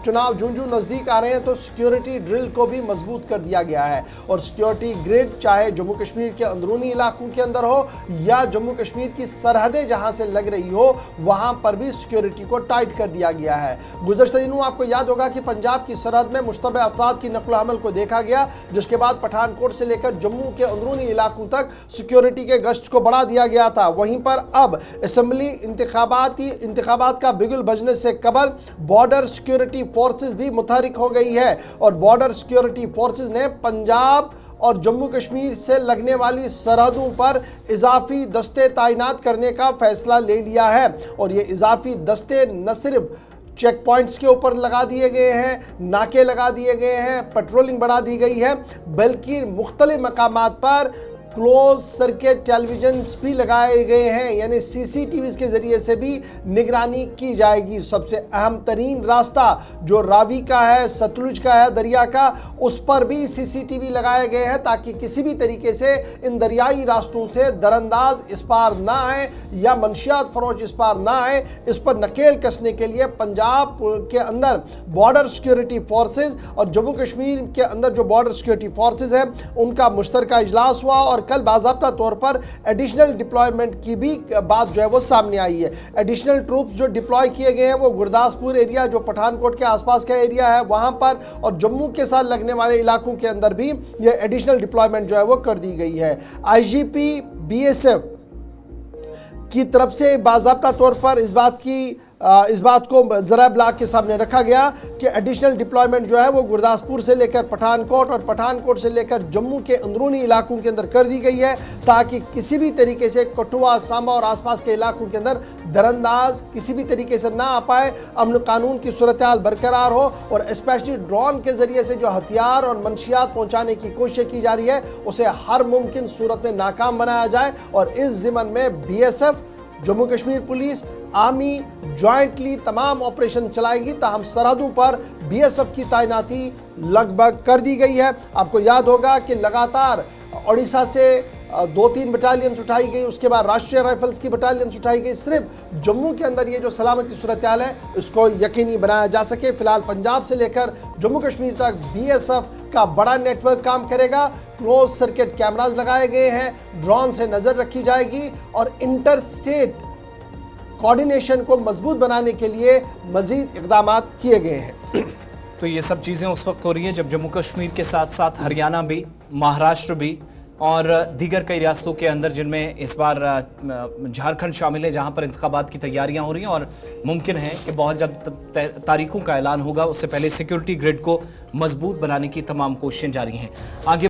चुनाव जूं नजदीक आ रहे हैं तो सिक्योरिटी ड्रिल को भी मजबूत कर दिया गया है और सिक्योरिटी ग्रिड चाहे जम्मू कश्मीर के अंदरूनी इलाकों के अंदर हो या जम्मू कश्मीर की सरहदें जहां से लग रही हो वहां पर भी सिक्योरिटी को टाइट कर दिया गया है। गुज़श्ता दिनों आपको याद होगा कि पंजाब की सरहद में मुश्तबह अफराद की नकल हमल को देखा गया, जिसके बाद पठानकोट से लेकर जम्मू के अंदरूनी इलाकों तक सिक्योरिटी के गश्त को बढ़ा दिया गया था। वहीं पर अब असेंबली इंतखाबात का बिगुल बजने से कबल बॉर्डर सिक्योरिटी फोर्सेस भी मुतहरिक हो गई है और बॉर्डर सिक्योरिटी फोर्सेस ने पंजाब और जम्मू कश्मीर से लगने वाली सरहदों पर इजाफी दस्ते तैनात करने का फैसला ले लिया है और ये इजाफी दस्ते न सिर्फ चेक पॉइंट्स के ऊपर लगा दिए गए हैं, नाके लगा दिए गए हैं, पेट्रोलिंग बढ़ा दी गई है, बल्कि मुख्तलिफ मकामात पर क्लोज सर्किट टेलीविजन भी लगाए गए हैं, यानी सीसीटीवी के जरिए से भी निगरानी की जाएगी। सबसे अहम तरीन रास्ता जो रावी का है, सतलुज का है, दरिया का, उस पर भी सीसीटीवी लगाए गए हैं ताकि किसी भी तरीके से इन दरियाई रास्तों से दरअंदाज इस पार ना आए या मंशियात फरोश इस पार ना आए। इस पर नकेल कसने के लिए पंजाब के अंदर बॉर्डर सिक्योरिटी फोर्सेज और जम्मू कश्मीर के अंदर जो बॉर्डर सिक्योरिटी फोर्सेज है उनका मुश्तरका इजलास हुआ और कल बाज़ाब्ता तौर पर एडिशनल डिप्लॉयमेंट की भी बात जो है वो सामने आई है। एडिशनल ट्रूप्स जो डिप्लॉय किए गए हैं वो गुरदासपुर एरिया जो पठानकोट के आसपास का एरिया है वहां पर और जम्मू के साथ लगने वाले इलाकों के अंदर भी ये एडिशनल डिप्लॉयमेंट जो है वो कर दी गई है। आईजीपी बीएसएफ की तरफ से बाज़ाब्ता तौर पर इस बात को ज़रा ब्लॉक के सामने रखा गया कि एडिशनल डिप्लॉयमेंट जो है वो गुरदासपुर से लेकर पठानकोट और पठानकोट से लेकर जम्मू के अंदरूनी इलाकों के अंदर कर दी गई है ताकि किसी भी तरीके से कठुआ, सांबा और आसपास के इलाकों के अंदर दरअंदाज किसी भी तरीके से ना आ पाए, अमन कानून की सूरत हाल बरकरार हो और स्पेशली ड्रोन के ज़रिए से जो हथियार और मंशियात पहुँचाने की कोशिश की जा रही है उसे हर मुमकिन सूरत में नाकाम बनाया जाए और इस ज़िमन में BSF, Jammu Kashmir police, army jointly तमाम ऑपरेशन चलाएगी। ताहम सरहदों पर BSF की तैनाती लगभग कर दी गई है। आपको याद होगा कि लगातार ओडिशा से 2-3 बटालियंस उठाई गई, उसके बाद राष्ट्रीय राइफल्स की बटालियंस उठाई गई। सिर्फ जम्मू के अंदर ये जो सलामती सूरत हाल है इसको यकीनी बनाया जा सके। फिलहाल पंजाब से लेकर जम्मू कश्मीर तक BSF का बड़ा नेटवर्क काम करेगा। क्लोज सर्किट कैमरास लगाए गए हैं, ड्रोन से नज़र रखी जाएगी और इंटर स्टेट कोऑर्डिनेशन को मजबूत बनाने के लिए मजीद इक़दाम किए गए हैं। तो ये सब चीज़ें उस वक्त हो रही हैं जब जम्मू कश्मीर के साथ साथ हरियाणा भी, महाराष्ट्र भी और दीगर कई रियासतों के अंदर जिनमें इस बार झारखंड शामिल है जहां पर इंतखाबात की तैयारियां हो रही हैं और मुमकिन है कि बहुत जब तारीखों का ऐलान होगा उससे पहले सिक्योरिटी ग्रिड को मजबूत बनाने की तमाम कोशिशें जारी हैं। आगे